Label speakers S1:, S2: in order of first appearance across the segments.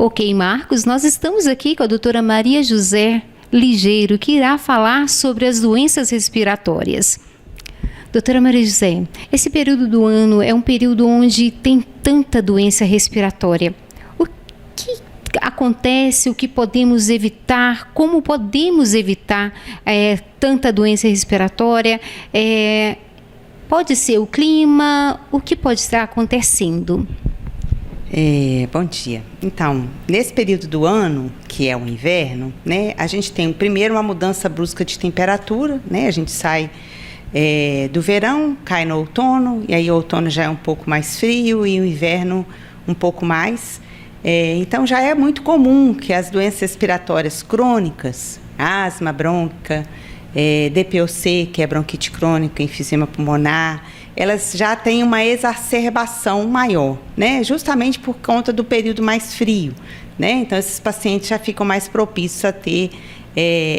S1: Ok, Marcos, nós estamos aqui com a doutora Maria José Ligeiro, que irá falar sobre as doenças respiratórias. Doutora Maria José, esse período do ano é um período onde tem tanta doença respiratória. O que acontece, o que podemos evitar, como podemos evitar tanta doença respiratória? Pode ser o clima, o que pode estar acontecendo?
S2: Bom dia. Então, nesse período do ano, que é o inverno, né, a gente tem primeiro uma mudança brusca de temperatura, né, a gente sai do verão, cai no outono, e aí o outono já é um pouco mais frio e o inverno um pouco mais. Então, já é muito comum que as doenças respiratórias crônicas, asma brônquica, DPOC, que é bronquite crônica, enfisema pulmonar, elas já têm uma exacerbação maior, né? Justamente por conta do período mais frio, né? Então, esses pacientes já ficam mais propícios a ter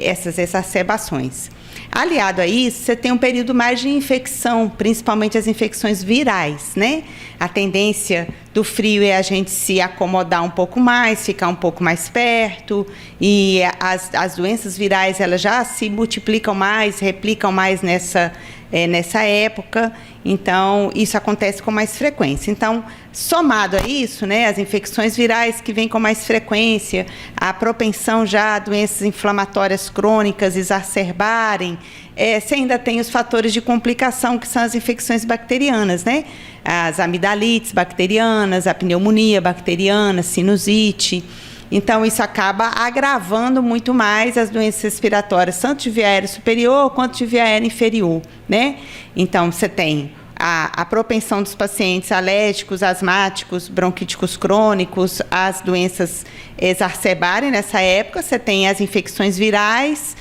S2: essas exacerbações. Aliado a isso, você tem um período mais de infecção, principalmente as infecções virais, né? A tendência do frio é a gente se acomodar um pouco mais, ficar um pouco mais perto, e as doenças virais elas já se multiplicam mais, replicam mais nessa época, então isso acontece com mais frequência. Então, somado a isso, né, as infecções virais que vêm com mais frequência, a propensão já a doenças inflamatórias crônicas exacerbarem, você ainda tem os fatores de complicação, que são as infecções bacterianas, né? As amidalites bacterianas, a pneumonia bacteriana, sinusite. Então, isso acaba agravando muito mais as doenças respiratórias, tanto de via aérea superior quanto de via aérea inferior, né? Então, você tem a propensão dos pacientes alérgicos, asmáticos, bronquíticos crônicos, as doenças exacerbarem nessa época. Você tem as infecções virais,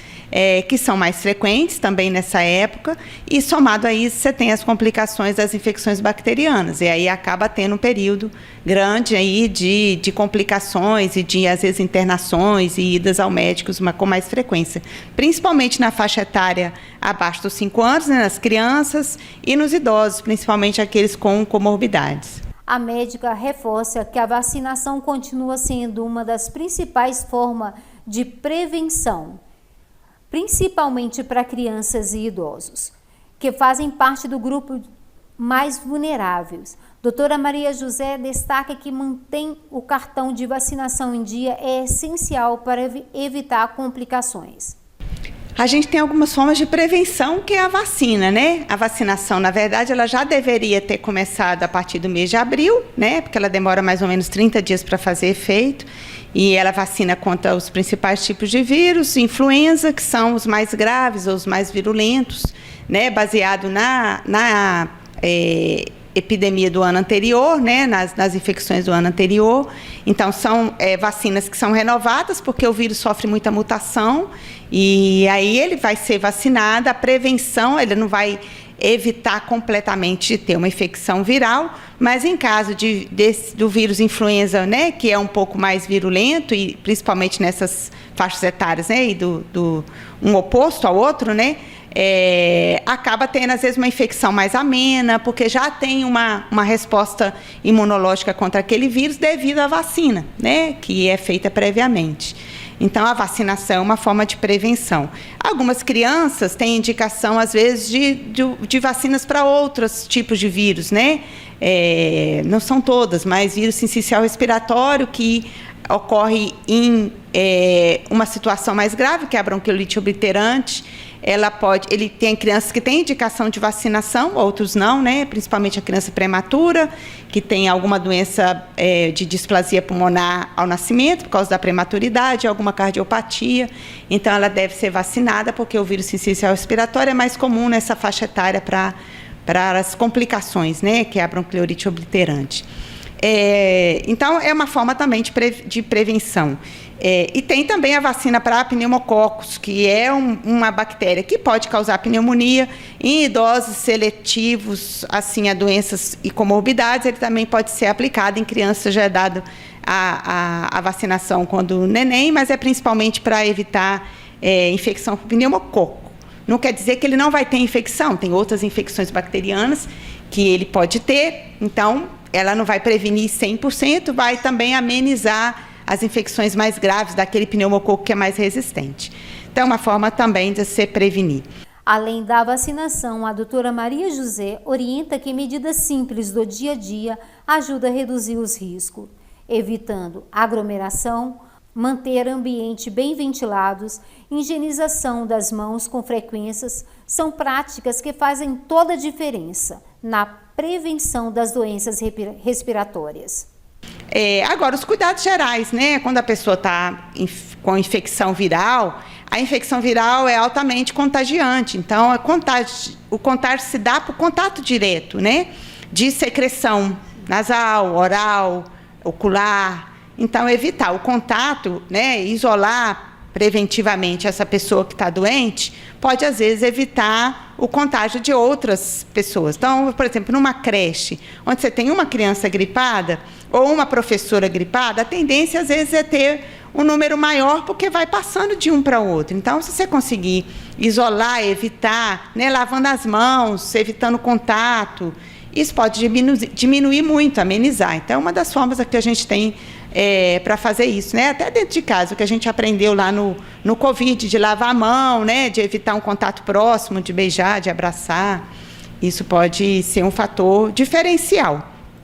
S2: que são mais frequentes também nessa época, e somado a isso você tem as complicações das infecções bacterianas, e aí acaba tendo um período grande aí de complicações e de, às vezes, internações e idas ao médico com mais frequência, principalmente na faixa etária abaixo dos 5 anos, né, nas crianças, e nos idosos, principalmente aqueles com comorbidades.
S3: A médica reforça que a vacinação continua sendo uma das principais formas de prevenção, principalmente para crianças e idosos, que fazem parte do grupo mais vulneráveis. Doutora Maria José destaca que manter o cartão de vacinação em dia é essencial para evitar complicações.
S2: A gente tem algumas formas de prevenção, que é a vacina, né? A vacinação, na verdade, ela já deveria ter começado a partir do mês de abril, né? Porque ela demora mais ou menos 30 dias para fazer efeito. E ela vacina contra os principais tipos de vírus, influenza, que são os mais graves ou os mais virulentos, né? Baseado na epidemia do ano anterior, né? Nas infecções do ano anterior. Então, são vacinas que são renovadas, porque o vírus sofre muita mutação, e aí ele vai ser vacinado. A prevenção, ele não vai evitar completamente de ter uma infecção viral, mas em caso do vírus influenza, né, que é um pouco mais virulento, e principalmente nessas faixas etárias, né, e um oposto ao outro, né, acaba tendo, às vezes, uma infecção mais amena, porque já tem uma resposta imunológica contra aquele vírus devido à vacina, né, que é feita previamente. Então, a vacinação é uma forma de prevenção. Algumas crianças têm indicação, às vezes, de vacinas para outros tipos de vírus, né? Não são todas, mas vírus sincicial respiratório, que ocorre em uma situação mais grave, que é a bronquiolite obliterante. Ele tem crianças que têm indicação de vacinação, outros não, né? Principalmente a criança prematura, que tem alguma doença de displasia pulmonar ao nascimento, por causa da prematuridade, alguma cardiopatia. Então, ela deve ser vacinada, porque o vírus sincicial respiratório é mais comum nessa faixa etária para as complicações, né? Que é a bronquiolite obliterante. Então, é uma forma também de prevenção. E tem também a vacina para pneumococos, que é uma bactéria que pode causar pneumonia em idosos seletivos, assim, a doenças e comorbidades. Ele também pode ser aplicado em crianças, já é dado a vacinação quando neném, mas é principalmente para evitar infecção por pneumococo. Não quer dizer que ele não vai ter infecção, tem outras infecções bacterianas que ele pode ter, então ela não vai prevenir 100%, vai também amenizar as infecções mais graves daquele pneumococo que é mais resistente. Então, é uma forma também de se prevenir.
S3: Além da vacinação, a doutora Maria José orienta que medidas simples do dia a dia ajudam a reduzir os riscos, evitando aglomeração, manter ambiente bem ventilados, higienização das mãos com frequências, são práticas que fazem toda a diferença na prevenção das doenças respiratórias.
S2: Agora, os cuidados gerais, né? Quando a pessoa está com infecção viral, a infecção viral é altamente contagiante. Então, o contágio se dá por contato direto, né? De secreção nasal, oral, ocular. Então, evitar o contato, né? Isolar preventivamente essa pessoa que está doente, pode, às vezes, evitar o contágio de outras pessoas. Então, por exemplo, numa creche, onde você tem uma criança gripada ou uma professora gripada, a tendência, às vezes, é ter um número maior, porque vai passando de um para o outro. Então, se você conseguir isolar, evitar, né, lavando as mãos, evitando contato, isso pode diminuir muito, amenizar. Então, é uma das formas que a gente tem para fazer isso, né? Até dentro de casa, o que a gente aprendeu lá no Covid, de lavar a mão, né? De evitar um contato próximo, de beijar, de abraçar. Isso pode ser um fator diferencial.